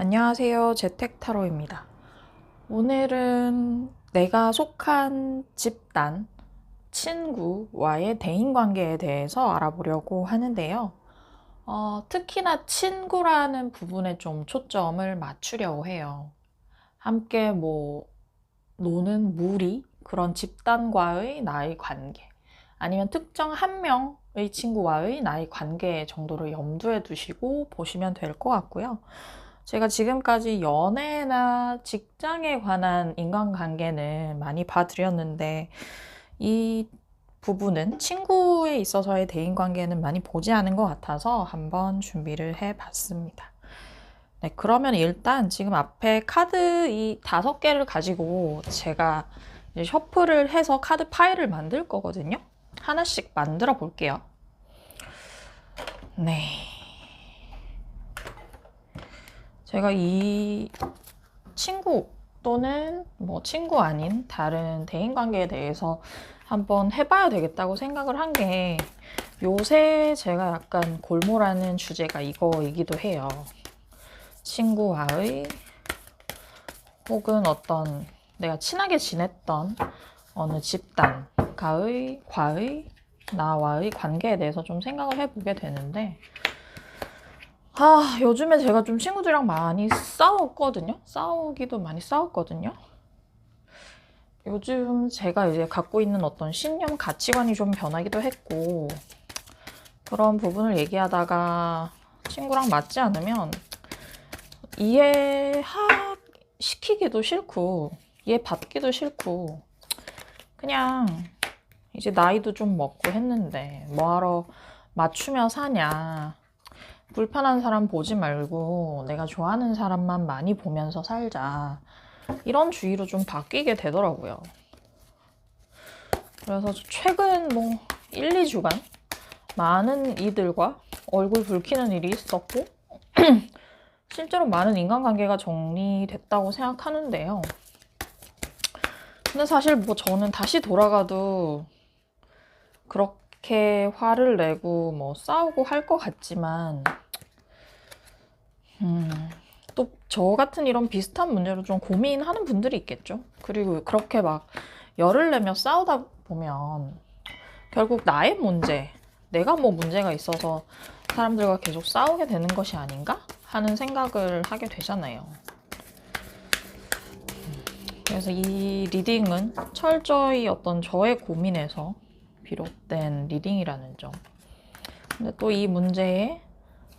안녕하세요. 재택타로입니다. 오늘은 내가 속한 집단, 친구와의 대인관계에 대해서 알아보려고 하는데요. 특히나 친구라는 부분에 좀 초점을 맞추려고 해요. 함께 노는 무리, 그런 집단과의 나의 관계, 아니면 특정 한 명의 친구와의 나의 관계 정도를 염두에 두시고 보시면 될 것 같고요. 제가 지금까지 연애나 직장에 관한 인간관계는 많이 봐드렸는데 이 부분은 친구에 있어서의 대인관계는 많이 보지 않은 것 같아서 한번 준비를 해봤습니다. 네, 그러면 일단 지금 앞에 카드 이 5개를 가지고 제가 이제 셔플을 해서 카드 파일을 만들 거거든요. 하나씩 만들어 볼게요. 네. 제가 이 친구 또는 친구 아닌 다른 대인관계에 대해서 한번 해봐야 되겠다고 생각을 한 게 요새 제가 약간 골몰하는 주제가 이거이기도 해요. 친구와의 혹은 어떤 내가 친하게 지냈던 어느 집단과의 나와의 관계에 대해서 좀 생각을 해보게 되는데 요즘에 제가 좀 친구들이랑 많이 싸웠거든요. 싸우기도 많이 싸웠거든요. 요즘 제가 이제 갖고 있는 어떤 신념, 가치관이 좀 변하기도 했고, 그런 부분을 얘기하다가 친구랑 맞지 않으면 이해시키기도 싫고, 이해받기도 싫고, 그냥 이제 나이도 좀 먹고 했는데, 뭐하러 맞추며 사냐. 불편한 사람 보지 말고 내가 좋아하는 사람만 많이 보면서 살자. 이런 주의로 좀 바뀌게 되더라고요. 그래서 최근 1, 2주간 많은 이들과 얼굴 붉히는 일이 있었고 실제로 많은 인간관계가 정리됐다고 생각하는데요. 근데 사실 저는 다시 돌아가도 그렇게 화를 내고 싸우고 할 것 같지만 또 저 같은 이런 비슷한 문제로 좀 고민하는 분들이 있겠죠. 그리고 그렇게 열을 내며 싸우다 보면 결국 나의 문제, 내가 문제가 있어서 사람들과 계속 싸우게 되는 것이 아닌가 하는 생각을 하게 되잖아요. 그래서 이 리딩은 철저히 어떤 저의 고민에서 비롯된 리딩이라는 점. 근데 또 이 문제에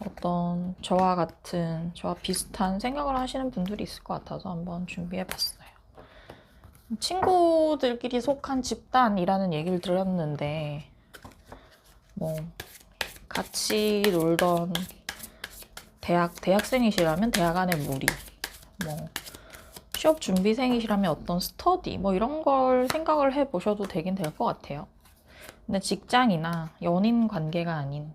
어떤 저와 비슷한 생각을 하시는 분들이 있을 것 같아서 한번 준비해봤어요. 친구들끼리 속한 집단이라는 얘기를 들었는데, 같이 놀던 대학생이시라면 대학 안의 무리, 취업 준비생이시라면 어떤 스터디, 이런 걸 생각을 해보셔도 되긴 될 것 같아요. 근데 직장이나 연인 관계가 아닌,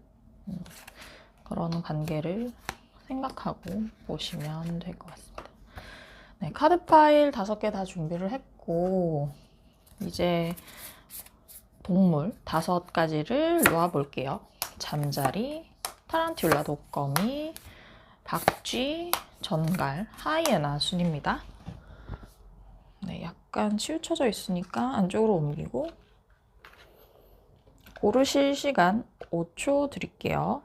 그런 관계를 생각하고 보시면 될 것 같습니다. 네, 카드 파일 5개 다 준비를 했고 이제 동물 5가지를 놓아볼게요. 잠자리, 타란툴라 독거미, 박쥐, 전갈, 하이에나 순입니다. 네, 약간 치우쳐져 있으니까 안쪽으로 옮기고 고르실 시간 5초 드릴게요.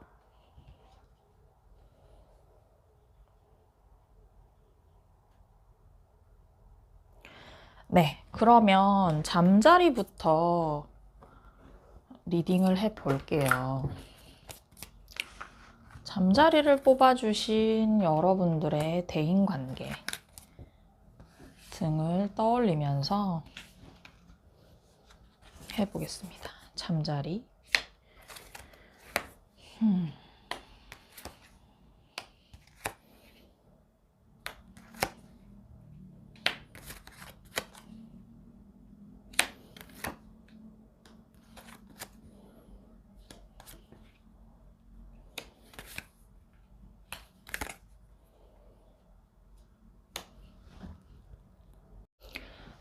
네, 그러면 잠자리부터 리딩을 해볼게요. 잠자리를 뽑아주신 여러분들의 대인관계 등을 떠올리면서 해보겠습니다. 잠자리.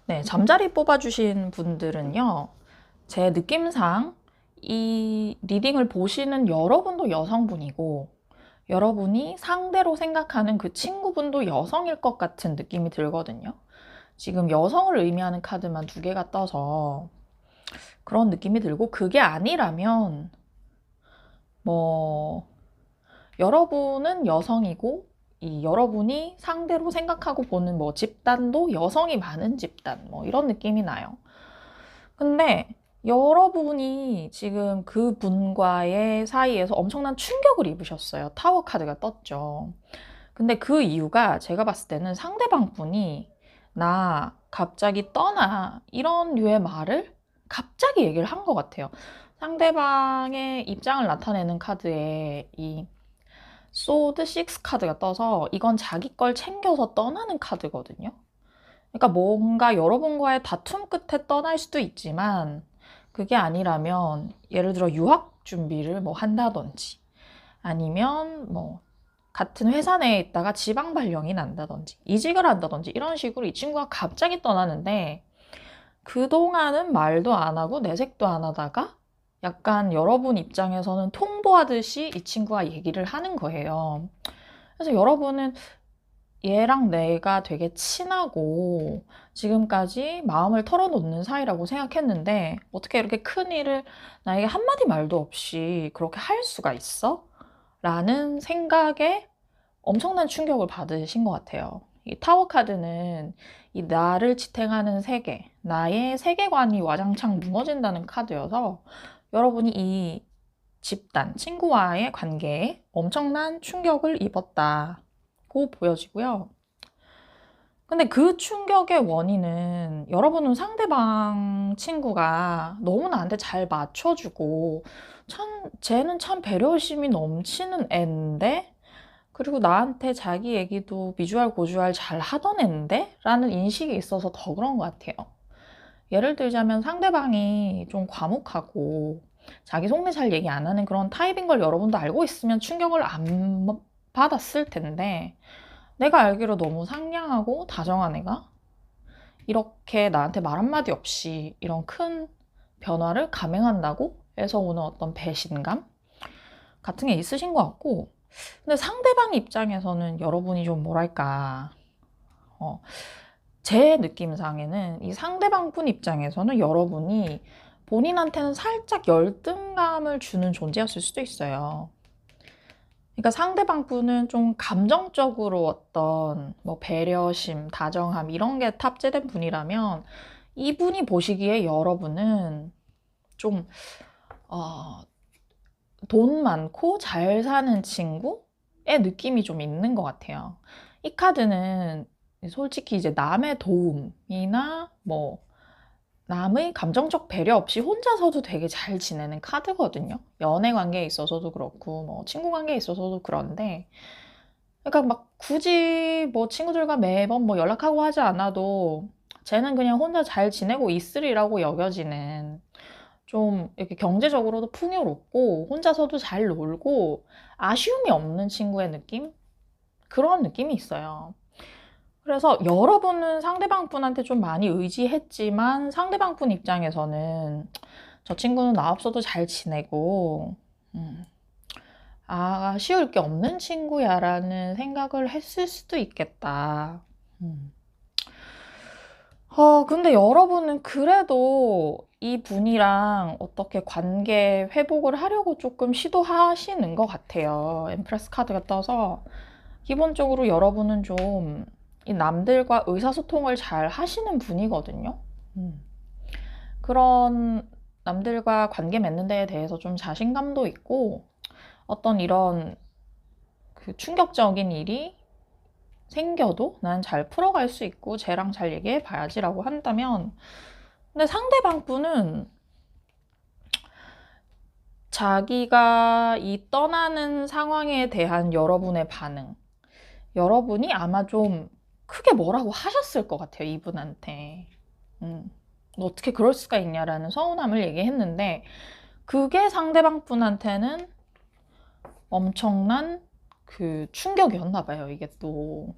네, 잠자리 뽑아주신 분들은요, 제 느낌상 이 리딩을 보시는 여러분도 여성분이고 여러분이 상대로 생각하는 그 친구분도 여성일 것 같은 느낌이 들거든요. 지금 여성을 의미하는 카드만 2개가 떠서 그런 느낌이 들고, 그게 아니라면 뭐 여러분은 여성이고 이 여러분이 상대로 생각하고 보는 뭐 집단도 여성이 많은 집단, 뭐 이런 느낌이 나요. 근데 여러분이 지금 그 분과의 사이에서 엄청난 충격을 입으셨어요. 타워 카드가 떴죠. 근데 그 이유가 제가 봤을 때는 상대방 분이 나 갑자기 떠나 이런 류의 말을 갑자기 얘기를 한 것 같아요. 상대방의 입장을 나타내는 카드에 이 소드 6 카드가 떠서 이건 자기 걸 챙겨서 떠나는 카드거든요. 그러니까 뭔가 여러분과의 다툼 끝에 떠날 수도 있지만, 그게 아니라면 예를 들어 유학 준비를 뭐 한다든지, 아니면 뭐 같은 회사 내에 있다가 지방 발령이 난다든지 이직을 한다든지 이런 식으로 이 친구가 갑자기 떠나는데, 그동안은 말도 안 하고 내색도 안 하다가 약간 여러분 입장에서는 통보하듯이 이 친구가 얘기를 하는 거예요. 그래서 여러분은 얘랑 내가 되게 친하고 지금까지 마음을 털어놓는 사이라고 생각했는데 어떻게 이렇게 큰 일을 나에게 한마디 말도 없이 그렇게 할 수가 있어? 라는 생각에 엄청난 충격을 받으신 것 같아요. 이 타워 카드는 이 나를 지탱하는 세계, 나의 세계관이 와장창 무너진다는 카드여서 여러분이 이 집단, 친구와의 관계에 엄청난 충격을 입었다고 보여지고요. 근데 그 충격의 원인은 여러분은 상대방 친구가 너무 나한테 잘 맞춰주고 쟤는 참 배려심이 넘치는 애인데, 그리고 나한테 자기 얘기도 비주얼 고주얼 잘 하던 애인데? 라는 인식이 있어서 더 그런 것 같아요. 예를 들자면 상대방이 좀 과묵하고 자기 속내 잘 얘기 안 하는 그런 타입인 걸 여러분도 알고 있으면 충격을 안 받았을 텐데, 내가 알기로 너무 상냥하고 다정한 애가 이렇게 나한테 말 한마디 없이 이런 큰 변화를 감행한다고 해서 오는 어떤 배신감 같은 게 있으신 것 같고, 근데 상대방 입장에서는 여러분이 좀 뭐랄까, 제 느낌상에는 이 상대방 분 입장에서는 여러분이 본인한테는 살짝 열등감을 주는 존재였을 수도 있어요. 그러니까 상대방 분은 좀 감정적으로 어떤 뭐 배려심, 다정함 이런 게 탑재된 분이라면, 이분이 보시기에 여러분은 좀 돈 많고 잘 사는 친구의 느낌이 좀 있는 것 같아요. 이 카드는 솔직히 이제 남의 도움이나 뭐 남의 감정적 배려 없이 혼자서도 되게 잘 지내는 카드거든요. 연애 관계에 있어서도 그렇고 뭐 친구 관계에 있어서도 그런데, 그러니까 막 굳이 뭐 친구들과 매번 뭐 연락하고 하지 않아도 쟤는 그냥 혼자 잘 지내고 있으리라고 여겨지는, 좀 이렇게 경제적으로도 풍요롭고 혼자서도 잘 놀고 아쉬움이 없는 친구의 느낌? 그런 느낌이 있어요. 그래서 여러분은 상대방 분한테 좀 많이 의지했지만 상대방 분 입장에서는 저 친구는 나 없어도 잘 지내고 아쉬울 게 없는 친구야 라는 생각을 했을 수도 있겠다. 근데 여러분은 그래도 이 분이랑 어떻게 관계 회복을 하려고 조금 시도하시는 것 같아요. 엠프레스 카드가 떠서 기본적으로 여러분은 좀 이 남들과 의사소통을 잘 하시는 분이거든요. 그런 남들과 관계 맺는 데에 대해서 좀 자신감도 있고, 어떤 이런 그 충격적인 일이 생겨도 난 잘 풀어갈 수 있고 쟤랑 잘 얘기해 봐야지라고 한다면, 근데 상대방 분은 자기가 이 떠나는 상황에 대한 여러분의 반응, 여러분이 아마 좀 크게 뭐라고 하셨을 것 같아요, 이분한테. 너 어떻게 그럴 수가 있냐라는 서운함을 얘기했는데, 그게 상대방 분한테는 엄청난 그 충격이었나 봐요, 이게 또.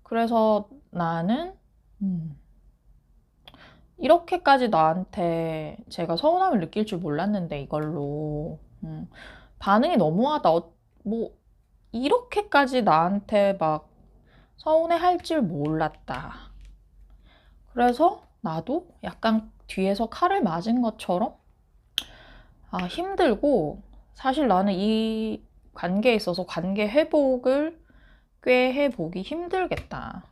그래서 나는 이렇게까지 나한테 제가 서운함을 느낄 줄 몰랐는데 이걸로 반응이 너무하다. 뭐 이렇게까지 나한테 막 서운해할 줄 몰랐다. 그래서 나도 약간 뒤에서 칼을 맞은 것처럼 힘들고, 사실 나는 이 관계에 있어서 관계 회복을 꽤 해보기 힘들겠다.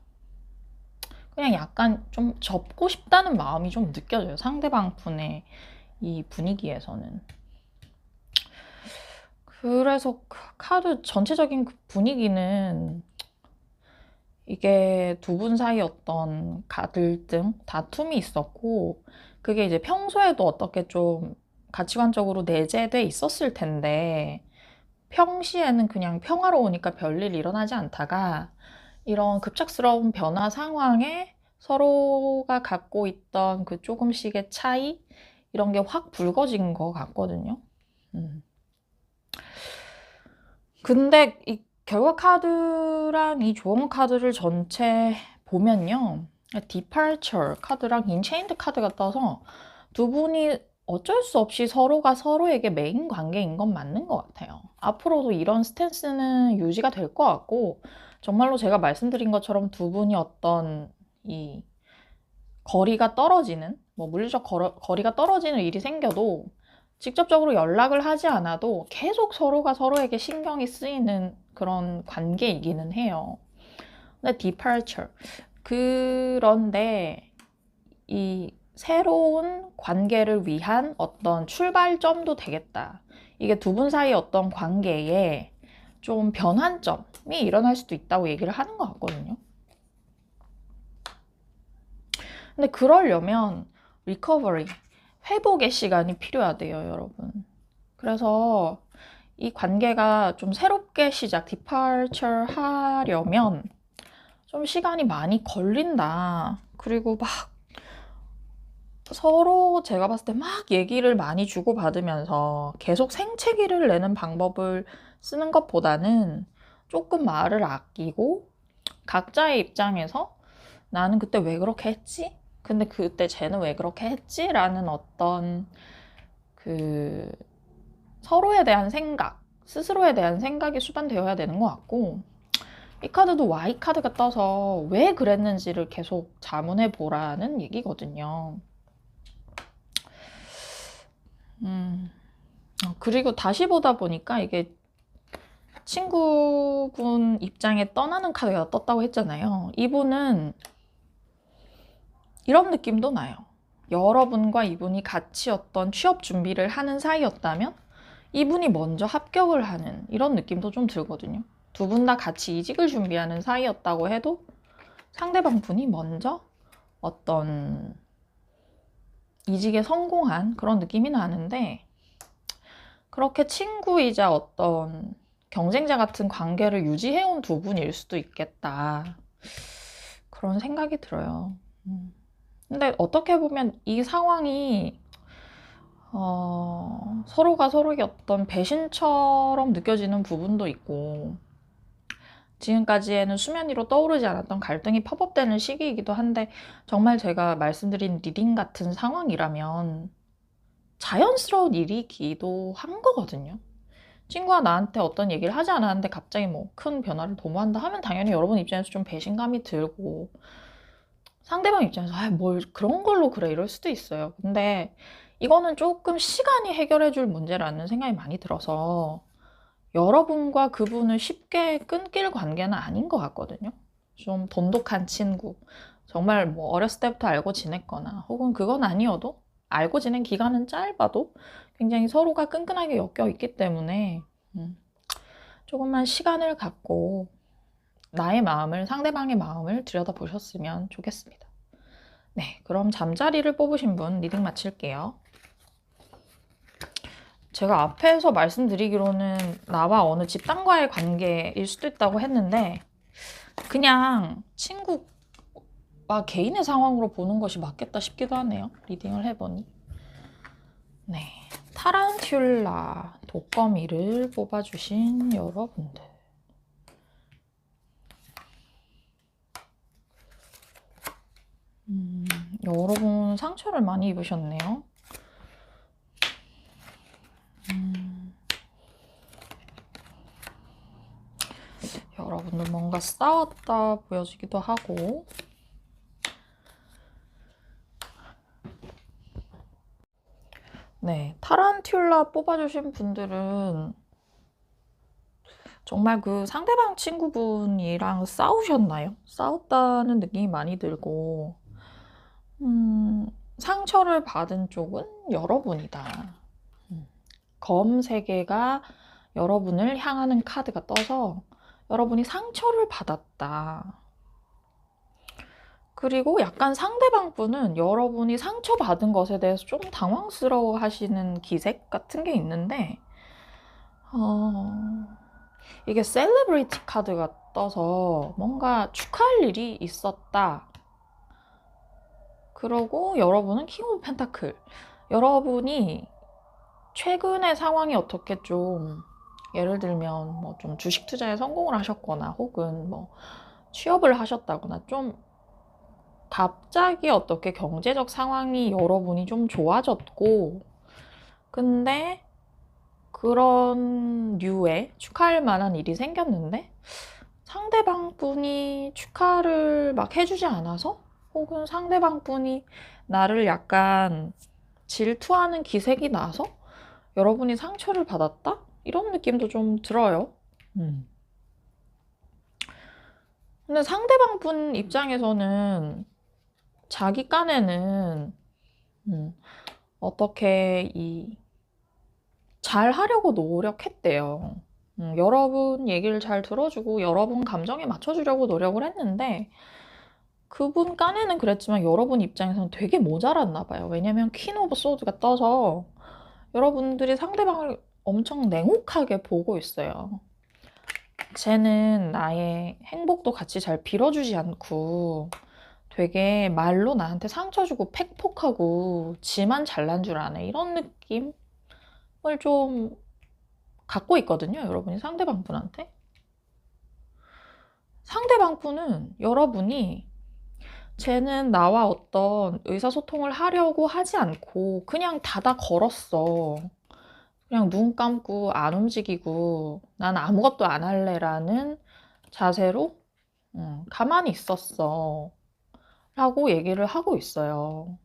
그냥 약간 좀 접고 싶다는 마음이 좀 느껴져요. 상대방 분의 이 분위기에서는. 그래서 카드 전체적인 분위기는 이게 두 분 사이 어떤 갈등, 다툼이 있었고, 그게 이제 평소에도 어떻게 좀 가치관적으로 내재돼 있었을 텐데, 평시에는 그냥 평화로우니까 별일 일어나지 않다가, 이런 급작스러운 변화 상황에 서로가 갖고 있던 그 조금씩의 차이, 이런 게 확 불거진 것 같거든요. 근데 이 결과 카드랑 이 조언 카드를 전체 보면요, Departure 카드랑 Enchained 카드가 떠서 두 분이 어쩔 수 없이 서로가 서로에게 메인 관계인 건 맞는 것 같아요. 앞으로도 이런 스탠스는 유지가 될 것 같고, 정말로 제가 말씀드린 것처럼 두 분이 어떤 이 거리가 떨어지는, 뭐 물리적 거리가 떨어지는 일이 생겨도 직접적으로 연락을 하지 않아도 계속 서로가 서로에게 신경이 쓰이는 그런 관계이기는 해요. 근데 departure. 그런데 이 새로운 관계를 위한 어떤 출발점도 되겠다. 이게 두 분 사이 어떤 관계에 좀 변환점이 일어날 수도 있다고 얘기를 하는 것 같거든요. 근데 그러려면 recovery, 회복의 시간이 필요하대요, 여러분. 그래서 이 관계가 좀 새롭게 시작, departure 하려면 좀 시간이 많이 걸린다. 그리고 막 서로 제가 봤을 때 막 얘기를 많이 주고받으면서 계속 생채기를 내는 방법을 쓰는 것보다는 조금 말을 아끼고 각자의 입장에서 나는 그때 왜 그렇게 했지? 근데 그때 쟤는 왜 그렇게 했지? 라는 어떤 그 서로에 대한 생각, 스스로에 대한 생각이 수반되어야 되는 것 같고, 이 카드도 Y 카드가 떠서 왜 그랬는지를 계속 자문해 보라는 얘기거든요. 그리고 다시 보다 보니까 이게 친구분 입장에 떠나는 카드가 떴다고 했잖아요. 이분은 이런 느낌도 나요. 여러분과 이분이 같이 어떤 취업 준비를 하는 사이였다면 이분이 먼저 합격을 하는 이런 느낌도 좀 들거든요. 두 분 다 같이 이직을 준비하는 사이였다고 해도 상대방 분이 먼저 어떤 이직에 성공한 그런 느낌이 나는데, 그렇게 친구이자 어떤 경쟁자 같은 관계를 유지해온 두 분일 수도 있겠다. 그런 생각이 들어요. 근데 어떻게 보면 이 상황이 서로가 서로의 어떤 배신처럼 느껴지는 부분도 있고, 지금까지에는 수면 위로 떠오르지 않았던 갈등이 팝업되는 시기이기도 한데, 정말 제가 말씀드린 리딩 같은 상황이라면 자연스러운 일이기도 한 거거든요. 친구가 나한테 어떤 얘기를 하지 않았는데 갑자기 뭐 큰 변화를 도모한다 하면 당연히 여러분 입장에서 좀 배신감이 들고, 상대방 입장에서 뭘 그런 걸로 그래 이럴 수도 있어요. 근데 이거는 조금 시간이 해결해 줄 문제라는 생각이 많이 들어서 여러분과 그분을 쉽게 끊길 관계는 아닌 것 같거든요. 좀 돈독한 친구, 정말 뭐 어렸을 때부터 알고 지냈거나 혹은 그건 아니어도 알고 지낸 기간은 짧아도 굉장히 서로가 끈끈하게 엮여 있기 때문에 조금만 시간을 갖고 나의 마음을, 상대방의 마음을 들여다보셨으면 좋겠습니다. 네, 그럼 잠자리를 뽑으신 분 리딩 마칠게요. 제가 앞에서 말씀드리기로는 나와 어느 집단과의 관계일 수도 있다고 했는데, 그냥 친구와 개인의 상황으로 보는 것이 맞겠다 싶기도 하네요. 리딩을 해보니. 네, 타란툴라 독거미를 뽑아주신 여러분들. 여러분 상처를 많이 입으셨네요. 여러분들 뭔가 싸웠다 보여지기도 하고. 네, 타란툴라 뽑아주신 분들은 정말 그 상대방 친구분이랑 싸우셨나요? 싸웠다는 느낌이 많이 들고, 상처를 받은 쪽은 여러분이다. 검 3개가 여러분을 향하는 카드가 떠서 여러분이 상처를 받았다. 그리고 약간 상대방 분은 여러분이 상처받은 것에 대해서 좀 당황스러워 하시는 기색 같은 게 있는데, 이게 셀레브리티 카드가 떠서 뭔가 축하할 일이 있었다. 그러고 여러분은 킹 오브 펜타클. 여러분이 최근의 상황이 어떻게 좀, 예를 들면 뭐 좀 주식 투자에 성공을 하셨거나 혹은 뭐 취업을 하셨다거나 좀 갑자기 어떻게 경제적 상황이 여러분이 좀 좋아졌고, 근데 그런 류의 축하할 만한 일이 생겼는데 상대방 분이 축하를 막 해주지 않아서, 혹은 상대방 분이 나를 약간 질투하는 기색이 나서 여러분이 상처를 받았다? 이런 느낌도 좀 들어요. 근데 상대방 분 입장에서는 자기 깐에는 어떻게 잘 하려고 노력했대요. 여러분 얘기를 잘 들어주고 여러분 감정에 맞춰주려고 노력을 했는데, 그분 깐에는 그랬지만 여러분 입장에서는 되게 모자랐나 봐요. 왜냐면 퀸 오브 소드가 떠서 여러분들이 상대방을 엄청 냉혹하게 보고 있어요. 쟤는 나의 행복도 같이 잘 빌어주지 않고 되게 말로 나한테 상처 주고 팩폭하고 지만 잘난 줄 아네, 이런 느낌을 좀 갖고 있거든요, 여러분이 상대방 분한테. 상대방 분은 여러분이 쟤는 나와 어떤 의사소통을 하려고 하지 않고 그냥 닫아 걸었어. 그냥 눈 감고 안 움직이고 난 아무것도 안 할래라는 자세로 가만히 있었어 라고 얘기를 하고 있어요.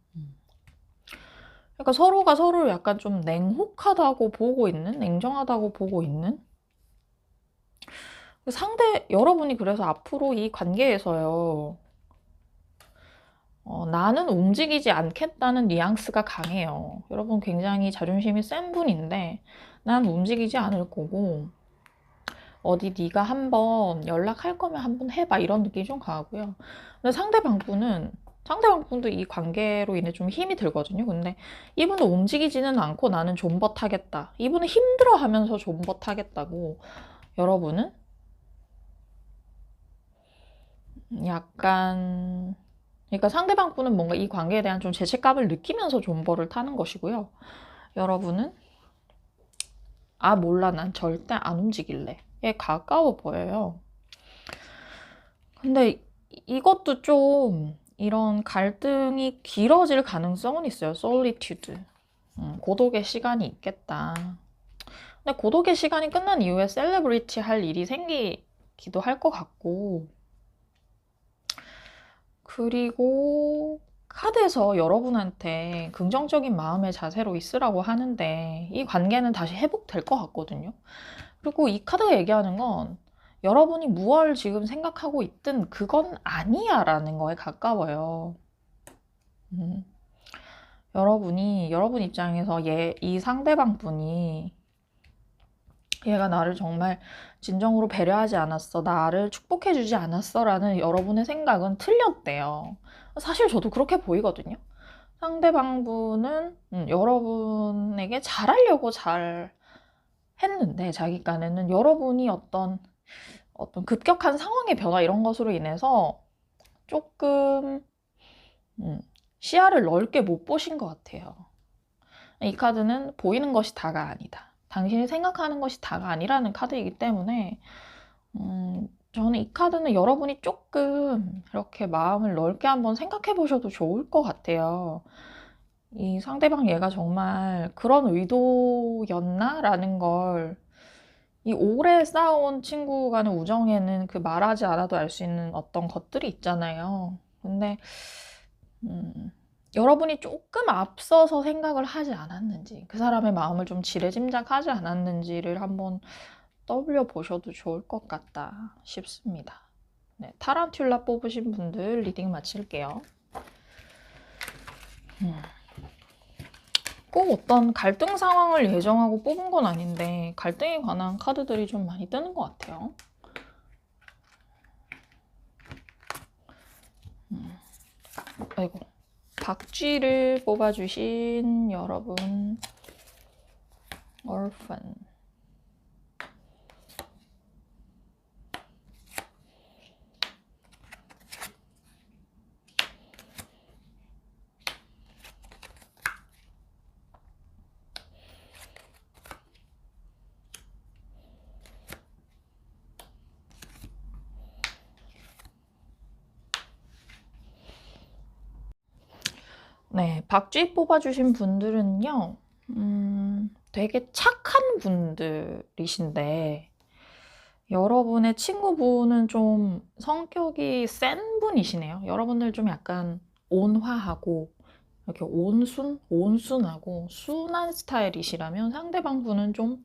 그러니까 서로가 서로를 약간 좀 냉혹하다고 보고 있는, 냉정하다고 보고 있는, 여러분이 그래서 앞으로 이 관계에서요, 나는 움직이지 않겠다는 뉘앙스가 강해요. 여러분 굉장히 자존심이 센 분인데 난 움직이지 않을 거고, 어디 네가 한번 연락할 거면 한번 해봐, 이런 느낌이 좀 강하고요. 근데 상대방 분도 이 관계로 인해 좀 힘이 들거든요. 근데 이분은 움직이지는 않고 나는 존버타겠다. 이분은 힘들어하면서 존버타겠다고, 여러분은 약간, 그러니까 상대방 분은 뭔가 이 관계에 대한 좀 죄책감을 느끼면서 존버를 타는 것이고요. 여러분은 몰라, 난 절대 안 움직일래 에 가까워 보여요. 근데 이것도 좀 이런 갈등이 길어질 가능성은 있어요. 솔리튜드, 고독의 시간이 있겠다. 근데 고독의 시간이 끝난 이후에 셀레브리티 할 일이 생기기도 할 것 같고, 그리고 카드에서 여러분한테 긍정적인 마음의 자세로 있으라고 하는데 이 관계는 다시 회복될 것 같거든요. 그리고 이 카드가 얘기하는 건 여러분이 무얼 지금 생각하고 있든 그건 아니야 라는 거에 가까워요. 여러분 입장에서 이 상대방 분이 얘가 나를 정말 진정으로 배려하지 않았어, 나를 축복해주지 않았어 라는 여러분의 생각은 틀렸대요. 사실 저도 그렇게 보이거든요. 상대방 분은 여러분에게 잘하려고 잘 했는데 자기 간에는 여러분이 어떤 급격한 상황의 변화 이런 것으로 인해서 조금 시야를 넓게 못 보신 것 같아요. 이 카드는 보이는 것이 다가 아니다, 당신이 생각하는 것이 다가 아니라는 카드이기 때문에 저는 이 카드는 여러분이 조금 이렇게 마음을 넓게 한번 생각해 보셔도 좋을 것 같아요. 이 상대방 얘가 정말 그런 의도였나? 라는 걸 이 오래 쌓아온 친구 간의 우정에는 그 말하지 않아도 알 수 있는 어떤 것들이 있잖아요. 근데 여러분이 조금 앞서서 생각을 하지 않았는지, 그 사람의 마음을 좀 지레짐작하지 않았는지를 한번 떠올려 보셔도 좋을 것 같다 싶습니다. 네, 타란툴라 뽑으신 분들 리딩 마칠게요. 꼭 어떤 갈등 상황을 예정하고 뽑은 건 아닌데 갈등에 관한 카드들이 좀 많이 뜨는 것 같아요. 아이고, 박쥐를 뽑아주신 여러분, orphan. 네, 박쥐 뽑아주신 분들은요, 되게 착한 분들이신데, 여러분의 친구분은 좀 성격이 센 분이시네요. 여러분들 좀 약간 온화하고, 이렇게 온순하고, 순한 스타일이시라면 상대방 분은 좀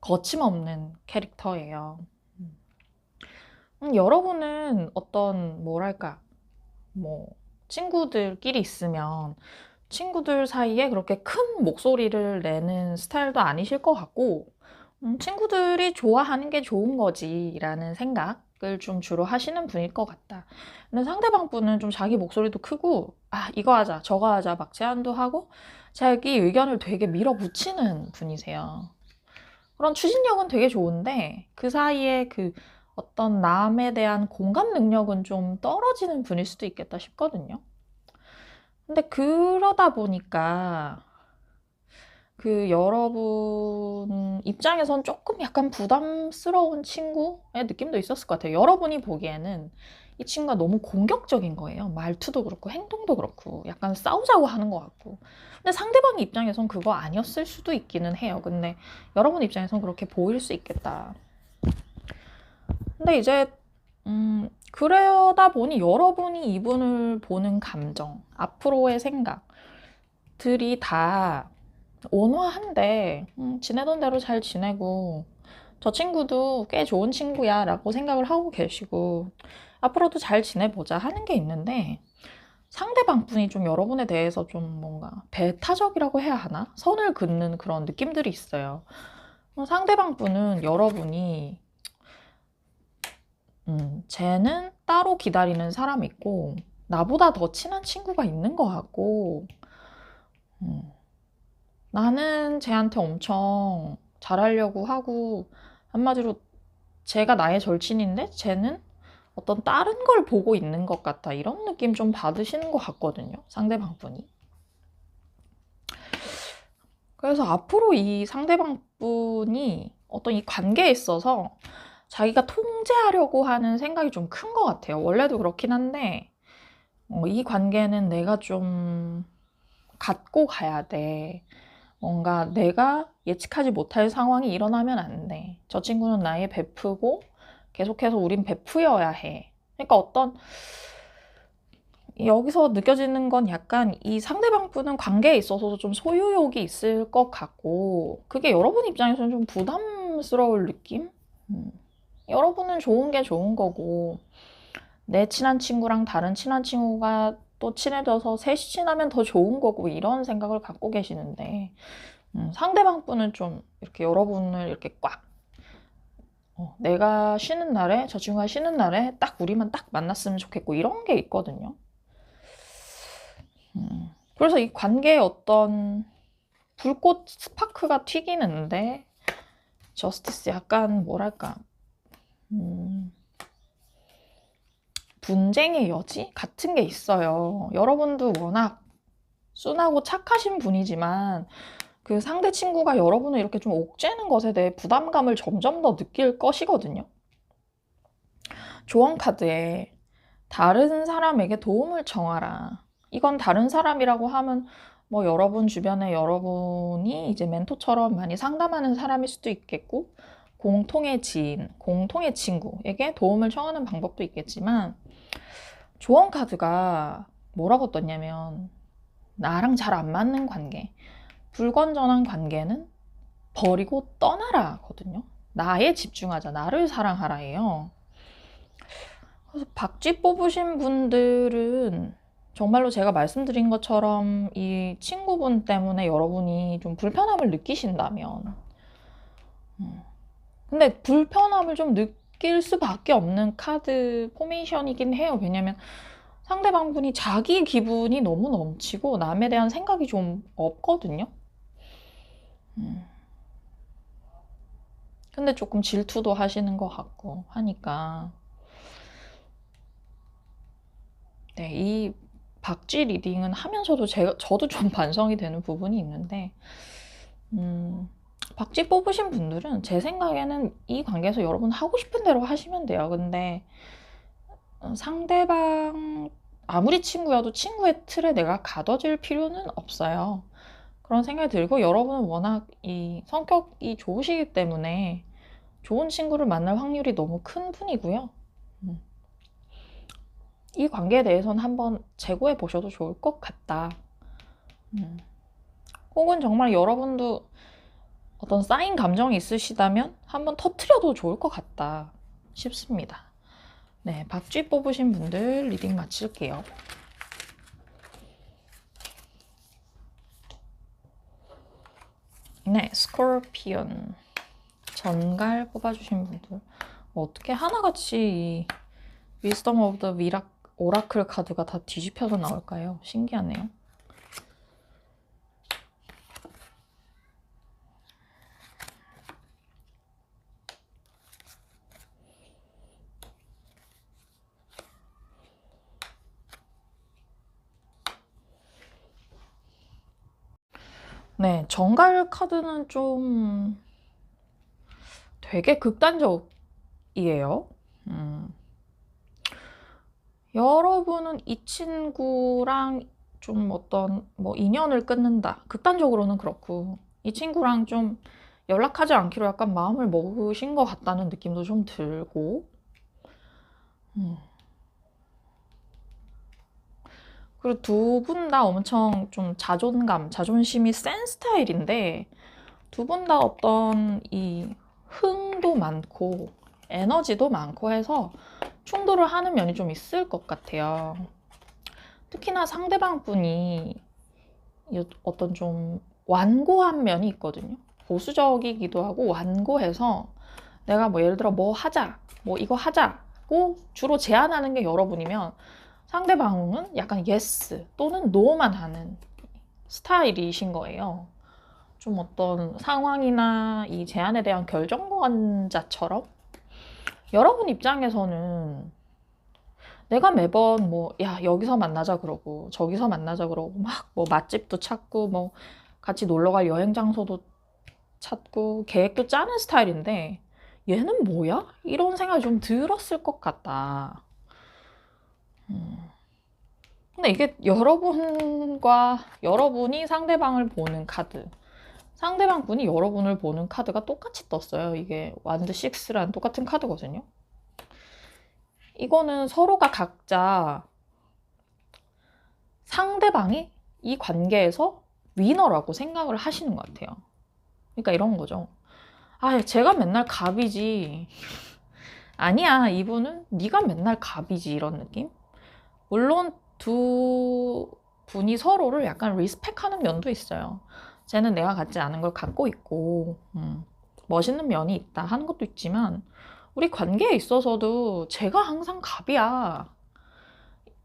거침없는 캐릭터예요. 여러분은 어떤, 뭐랄까, 뭐, 친구들끼리 있으면 친구들 사이에 그렇게 큰 목소리를 내는 스타일도 아니실 것 같고, 친구들이 좋아하는 게 좋은 거지 라는 생각을 좀 주로 하시는 분일 것 같다. 근데 상대방 분은 좀 자기 목소리도 크고, 아, 이거 하자, 저거 하자 막 제안도 하고, 자기 의견을 되게 밀어붙이는 분이세요. 그런 추진력은 되게 좋은데, 그 사이에 그 어떤 남에 대한 공감 능력은 좀 떨어지는 분일 수도 있겠다 싶거든요. 근데 그러다 보니까 그 여러분 입장에선 조금 약간 부담스러운 친구의 느낌도 있었을 것 같아요. 여러분이 보기에는 이 친구가 너무 공격적인 거예요. 말투도 그렇고 행동도 그렇고 약간 싸우자고 하는 것 같고. 근데 상대방 입장에선 그거 아니었을 수도 있기는 해요. 근데 여러분 입장에선 그렇게 보일 수 있겠다. 근데 이제 그러다 보니 여러분이 이분을 보는 감정, 앞으로의 생각들이 다 온화한데 지내던 대로 잘 지내고 저 친구도 꽤 좋은 친구야 라고 생각을 하고 계시고 앞으로도 잘 지내보자 하는 게 있는데 상대방 분이 좀 여러분에 대해서 좀 뭔가 배타적이라고 해야 하나? 선을 긋는 그런 느낌들이 있어요. 상대방 분은 여러분이 쟤는 따로 기다리는 사람이 있고 나보다 더 친한 친구가 있는 것 같고 나는 쟤한테 엄청 잘하려고 하고 한마디로 쟤가 나의 절친인데 쟤는 어떤 다른 걸 보고 있는 것 같다 이런 느낌 좀 받으시는 것 같거든요, 상대방 분이. 그래서 앞으로 이 상대방 분이 어떤 이 관계에 있어서 자기가 통제하려고 하는 생각이 좀 큰 것 같아요. 원래도 그렇긴 한데 이 관계는 내가 좀 갖고 가야 돼. 뭔가 내가 예측하지 못할 상황이 일어나면 안 돼. 저 친구는 나의 베프고 계속해서 우린 베프여야 해. 그러니까 어떤 여기서 느껴지는 건 약간 이 상대방 분은 관계에 있어서도 좀 소유욕이 있을 것 같고 그게 여러분 입장에서는 좀 부담스러울 느낌? 여러분은 좋은 게 좋은 거고 내 친한 친구랑 다른 친한 친구가 또 친해져서 셋이 친하면 더 좋은 거고 이런 생각을 갖고 계시는데 상대방 분은 좀 이렇게 여러분을 이렇게 꽉 내가 쉬는 날에 저 친구가 쉬는 날에 딱 우리만 딱 만났으면 좋겠고 이런 게 있거든요. 그래서 이 관계에 어떤 불꽃 스파크가 튀기는데 저스티스 약간 뭐랄까 분쟁의 여지 같은 게 있어요. 여러분도 워낙 순하고 착하신 분이지만 그 상대 친구가 여러분을 이렇게 좀 옥죄는 것에 대해 부담감을 점점 더 느낄 것이거든요. 조언 카드에 다른 사람에게 도움을 청하라. 이건 다른 사람이라고 하면 뭐 여러분 주변에 여러분이 이제 멘토처럼 많이 상담하는 사람일 수도 있겠고 공통의 지인, 공통의 친구에게 도움을 청하는 방법도 있겠지만 조언 카드가 뭐라고 떴냐면 나랑 잘 안 맞는 관계, 불건전한 관계는 버리고 떠나라거든요. 나에 집중하자, 나를 사랑하라예요. 그래서 박쥐 뽑으신 분들은 정말로 제가 말씀드린 것처럼 이 친구분 때문에 여러분이 좀 불편함을 느끼신다면, 근데 불편함을 좀 느낄 수밖에 없는 카드 포메이션이긴 해요. 왜냐면 상대방 분이 자기 기분이 너무 넘치고 남에 대한 생각이 좀 없거든요. 근데 조금 질투도 하시는 것 같고 하니까 네, 이 박쥐 리딩은 하면서도 저도 좀 반성이 되는 부분이 있는데 박쥐 뽑으신 분들은 제 생각에는 이 관계에서 여러분 하고 싶은 대로 하시면 돼요. 근데 상대방 아무리 친구여도 친구의 틀에 내가 가둬질 필요는 없어요. 그런 생각이 들고 여러분은 워낙 이 성격이 좋으시기 때문에 좋은 친구를 만날 확률이 너무 큰 분이고요. 이 관계에 대해서는 한번 재고해 보셔도 좋을 것 같다. 혹은 정말 여러분도 어떤 쌓인 감정이 있으시다면 한번 터트려도 좋을 것 같다 싶습니다. 네, 박쥐 뽑으신 분들 리딩 마칠게요. 네, 스콜피온 전갈 뽑아주신 분들 어떻게 하나같이 이 위스덤 오브 더 오라클 카드가 다 뒤집혀서 나올까요? 신기하네요. 네, 정갈 카드는 좀 되게 극단적이에요. 여러분은 이 친구랑 좀 어떤 뭐 인연을 끊는다. 극단적으로는 그렇고 이 친구랑 좀 연락하지 않기로 약간 마음을 먹으신 것 같다는 느낌도 좀 들고 그리고 두 분 다 엄청 좀 자존심이 센 스타일인데 두 분 다 어떤 이 흥도 많고 에너지도 많고 해서 충돌을 하는 면이 좀 있을 것 같아요. 특히나 상대방 분이 어떤 좀 완고한 면이 있거든요. 보수적이기도 하고 완고해서 내가 뭐 예를 들어 뭐 하자, 뭐 이거 하자고 주로 제안하는 게 여러분이면 상대방은 약간 yes 또는 no만 하는 스타일이신 거예요. 좀 어떤 상황이나 이 제안에 대한 결정권자처럼 여러분 입장에서는 내가 매번 뭐, 야, 여기서 만나자 그러고, 저기서 만나자 그러고, 막 뭐 맛집도 찾고, 뭐 같이 놀러 갈 여행 장소도 찾고, 계획도 짜는 스타일인데, 얘는 뭐야? 이런 생각이 좀 들었을 것 같다. 근데 이게 여러분이 상대방을 보는 카드, 상대방 분이 여러분을 보는 카드가 똑같이 떴어요. 이게 완드 6랑 똑같은 카드거든요. 이거는 서로가 각자 상대방이 이 관계에서 위너라고 생각을 하시는 것 같아요. 그러니까 이런 거죠. 아, 제가 맨날 갑이지. 아니야, 이분은 네가 맨날 갑이지 이런 느낌? 물론 두 분이 서로를 약간 리스펙하는 면도 있어요. 쟤는 내가 갖지 않은 걸 갖고 있고 멋있는 면이 있다 하는 것도 있지만 우리 관계에 있어서도 제가 항상 갑이야.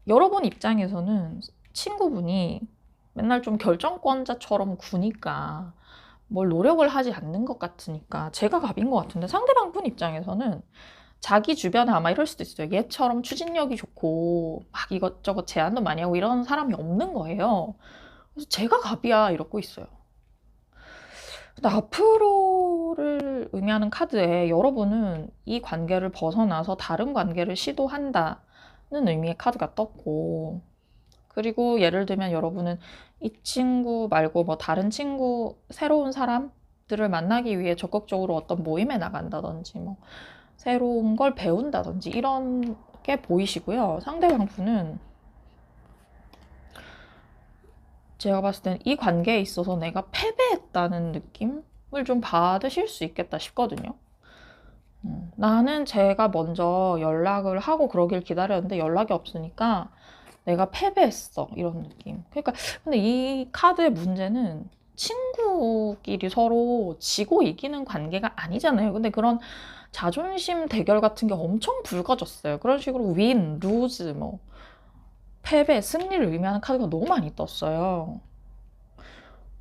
여러분 입장에서는 친구분이 맨날 좀 결정권자처럼 구니까 뭘 노력을 하지 않는 것 같으니까 제가 갑인 것 같은데 상대방 분 입장에서는 자기 주변에 아마 이럴 수도 있어요. 얘처럼 추진력이 좋고 막 이것저것 제안도 많이 하고 이런 사람이 없는 거예요. 그래서 제가 갑이야 이러고 있어요. 근데 앞으로를 의미하는 카드에 여러분은 이 관계를 벗어나서 다른 관계를 시도한다는 의미의 카드가 떴고 그리고 예를 들면 여러분은 이 친구 말고 뭐 다른 친구, 새로운 사람, 사람들을 만나기 위해 적극적으로 어떤 모임에 나간다든지 뭐 새로운 걸 배운다든지 이런 게 보이시고요. 상대방 분은 제가 봤을 때는 이 관계에 있어서 내가 패배했다는 느낌을 좀 받으실 수 있겠다 싶거든요. 나는 제가 먼저 연락을 하고 그러길 기다렸는데 연락이 없으니까 내가 패배했어. 이런 느낌. 그러니까 근데 이 카드의 문제는 친구끼리 서로 지고 이기는 관계가 아니잖아요. 근데 그런 자존심 대결 같은 게 엄청 불거졌어요. 그런 식으로 윈, 루즈, 뭐 패배, 승리를 의미하는 카드가 너무 많이 떴어요.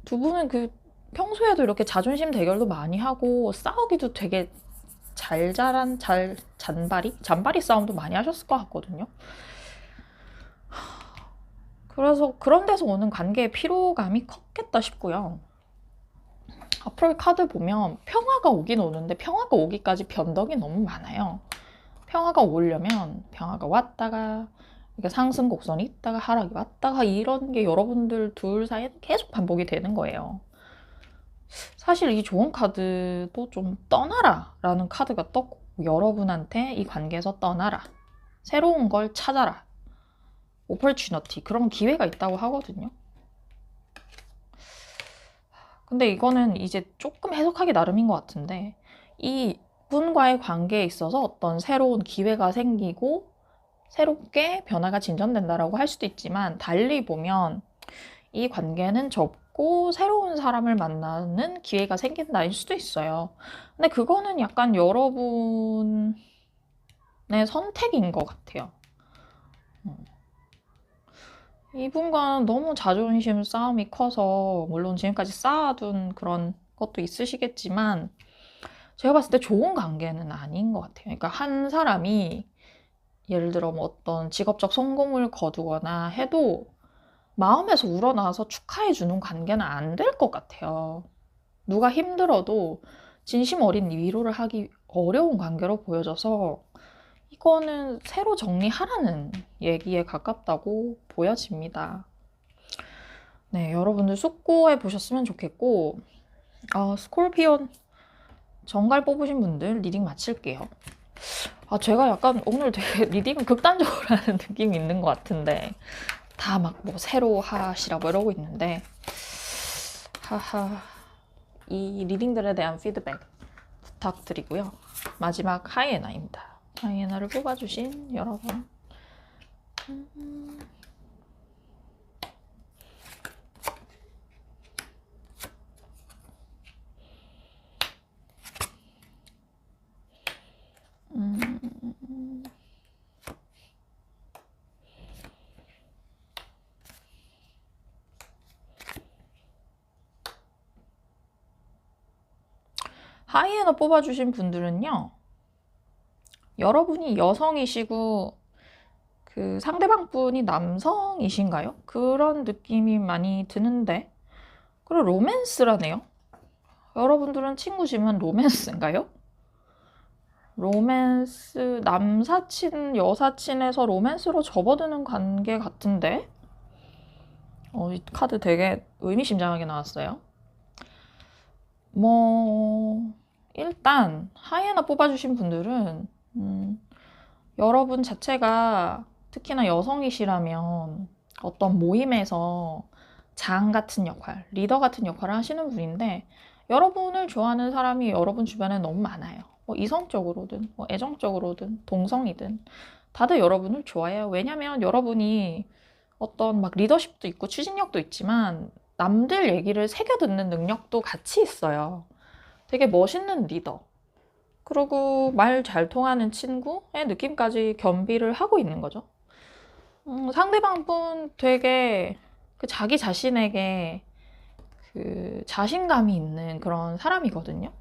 두 분은 그 평소에도 이렇게 자존심 대결도 많이 하고 싸우기도 되게 잔바리 싸움도 많이 하셨을 것 같거든요. 그래서 그런 데서 오는 관계의 피로감이 컸겠다 싶고요. 앞으로의 카드 보면 평화가 오긴 오는데 평화가 오기까지 변덕이 너무 많아요. 평화가 오려면 평화가 왔다가 이렇게 상승 곡선이 있다가 하락이 왔다가 이런 게 여러분들 둘 사이에 계속 반복이 되는 거예요. 사실 이 좋은 카드도 좀 떠나라 라는 카드가 떴고 여러분한테 이 관계에서 떠나라. 새로운 걸 찾아라. 오퍼튜너티 그런 기회가 있다고 하거든요. 근데 이거는 이제 조금 해석하기 나름인 것 같은데 이 분과의 관계에 있어서 어떤 새로운 기회가 생기고 새롭게 변화가 진전된다라고 할 수도 있지만 달리 보면 이 관계는 접고 새로운 사람을 만나는 기회가 생긴다일 수도 있어요. 근데 그거는 약간 여러분의 선택인 것 같아요. 이분과는 너무 자존심 싸움이 커서 물론 지금까지 쌓아둔 그런 것도 있으시겠지만 제가 봤을 때 좋은 관계는 아닌 것 같아요. 그러니까 한 사람이 예를 들어 뭐 어떤 직업적 성공을 거두거나 해도 마음에서 우러나와서 축하해주는 관계는 안 될 것 같아요. 누가 힘들어도 진심 어린 위로를 하기 어려운 관계로 보여져서 이거는 새로 정리하라는 얘기에 가깝다고 보여집니다. 네, 여러분들 숙고해 보셨으면 좋겠고 스콜피온 정갈 뽑으신 분들 리딩 마칠게요. 제가 약간 오늘 되게 리딩을 극단적으로 하는 느낌이 있는 것 같은데 다 막 뭐 새로 하시라고 이러고 있는데 이 리딩들에 대한 피드백 부탁드리고요. 마지막 하이에나입니다. 하이에나를 뽑아주신 여러분 하이에나 뽑아주신 분들은요. 여러분이 여성이시고 그 상대방 분이 남성이신가요? 그런 느낌이 많이 드는데 그리고 로맨스라네요. 여러분들은 친구시면 로맨스인가요? 로맨스, 남사친, 여사친에서 로맨스로 접어드는 관계 같은데 이 카드 되게 의미심장하게 나왔어요. 일단 하이에나 뽑아주신 분들은 여러분 자체가 특히나 여성이시라면 어떤 모임에서 장 같은 역할, 리더 같은 역할을 하시는 분인데 여러분을 좋아하는 사람이 여러분 주변에 너무 많아요. 뭐 이성적으로든 뭐 애정적으로든 동성이든 다들 여러분을 좋아해요. 왜냐면 여러분이 어떤 막 리더십도 있고 추진력도 있지만 남들 얘기를 새겨 듣는 능력도 같이 있어요. 되게 멋있는 리더. 그리고 말 잘 통하는 친구의 느낌까지 겸비를 하고 있는 거죠. 상대방 분 되게 그 자기 자신에게 그 자신감이 있는 그런 사람이거든요.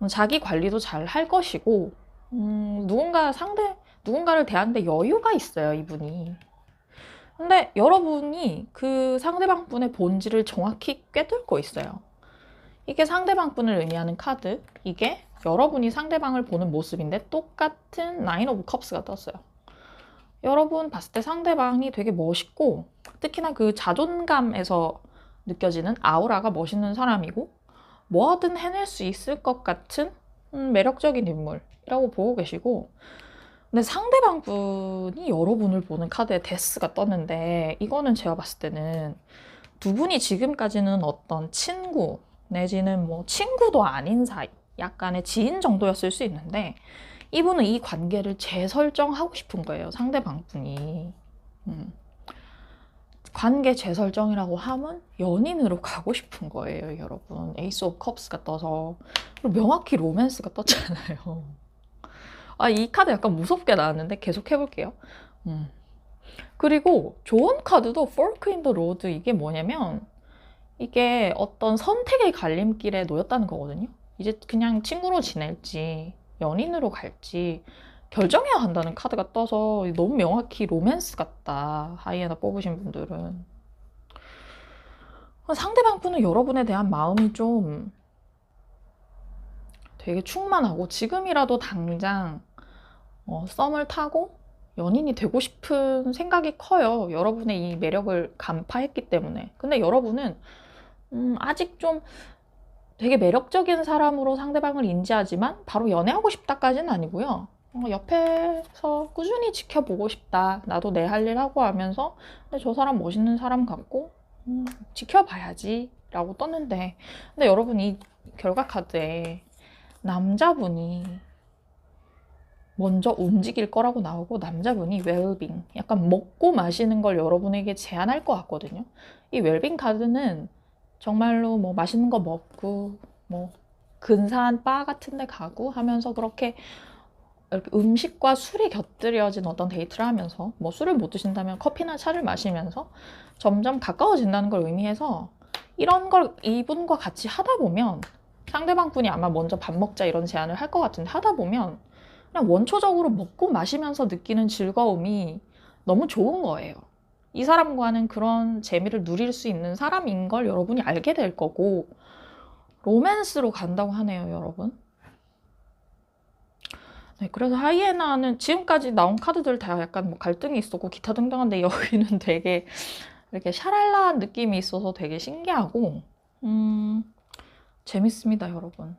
자기 관리도 잘 할 것이고, 누군가를 대하는데 여유가 있어요, 이분이. 근데 여러분이 그 상대방 분의 본질을 정확히 꿰뚫고 있어요. 이게 상대방 분을 의미하는 카드, 이게 여러분이 상대방을 보는 모습인데 똑같은 나인 오브 컵스가 떴어요. 여러분 봤을 때 상대방이 되게 멋있고 특히나 그 자존감에서 느껴지는 아우라가 멋있는 사람이고 뭐든 해낼 수 있을 것 같은 매력적인 인물이라고 보고 계시고, 근데 상대방 분이 여러분을 보는 카드에 데스가 떴는데, 이거는 제가 봤을 때는 두 분이 지금까지는 어떤 친구 내지는 뭐 친구도 아닌 사이, 약간의 지인 정도였을 수 있는데, 이분은 이 관계를 재설정하고 싶은 거예요, 상대방 분이. 관계 재설정이라고 하면 연인으로 가고 싶은 거예요, 여러분. 에이스 오브 컵스가 떠서. 그리고 명확히 로맨스가 떴잖아요. 아, 이 카드 약간 무섭게 나왔는데 계속 해볼게요. 그리고 좋은 카드도 Fork in the Road, 이게 뭐냐면 이게 어떤 선택의 갈림길에 놓였다는 거거든요. 이제 그냥 친구로 지낼지 연인으로 갈지 결정해야 한다는 카드가 떠서 너무 명확히 로맨스 같다, 하이에나 뽑으신 분들은. 상대방 분은 여러분에 대한 마음이 좀 되게 충만하고 지금이라도 당장 썸을 타고 연인이 되고 싶은 생각이 커요. 여러분의 이 매력을 간파했기 때문에. 근데 여러분은 아직 좀 되게 매력적인 사람으로 상대방을 인지하지만 바로 연애하고 싶다까지는 아니고요. 옆에서 꾸준히 지켜보고 싶다. 나도 내 할 일 하고 하면서 근데 저 사람 멋있는 사람 같고 지켜봐야지 라고 떴는데, 근데 여러분 이 결과 카드에 남자분이 먼저 움직일 거라고 나오고 남자분이 웰빙, 약간 먹고 마시는 걸 여러분에게 제안할 것 같거든요. 이 웰빙 카드는 정말로 뭐 맛있는 거 먹고 뭐 근사한 바 같은 데 가고 하면서 그렇게 이렇게 음식과 술이 곁들여진 어떤 데이트를 하면서, 뭐 술을 못 드신다면 커피나 차를 마시면서 점점 가까워진다는 걸 의미해서, 이런 걸 이분과 같이 하다 보면 상대방 분이 아마 먼저 밥 먹자 이런 제안을 할 것 같은데, 하다 보면 그냥 원초적으로 먹고 마시면서 느끼는 즐거움이 너무 좋은 거예요. 이 사람과는 그런 재미를 누릴 수 있는 사람인 걸 여러분이 알게 될 거고, 로맨스로 간다고 하네요, 여러분. 네, 그래서 하이에나는 지금까지 나온 카드들 다 약간 뭐 갈등이 있었고 기타 등등한데, 여기는 되게 이렇게 샤랄라한 느낌이 있어서 되게 신기하고 재밌습니다, 여러분.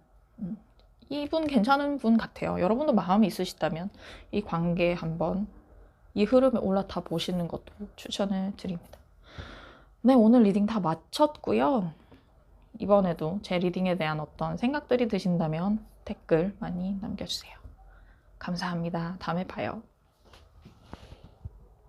이분 괜찮은 분 같아요. 여러분도 마음이 있으시다면 이 관계 한번 이 흐름에 올라타 보시는 것도 추천을 드립니다. 네, 오늘 리딩 다 마쳤고요. 이번에도 제 리딩에 대한 어떤 생각들이 드신다면 댓글 많이 남겨주세요. 감사합니다. 다음에 봐요.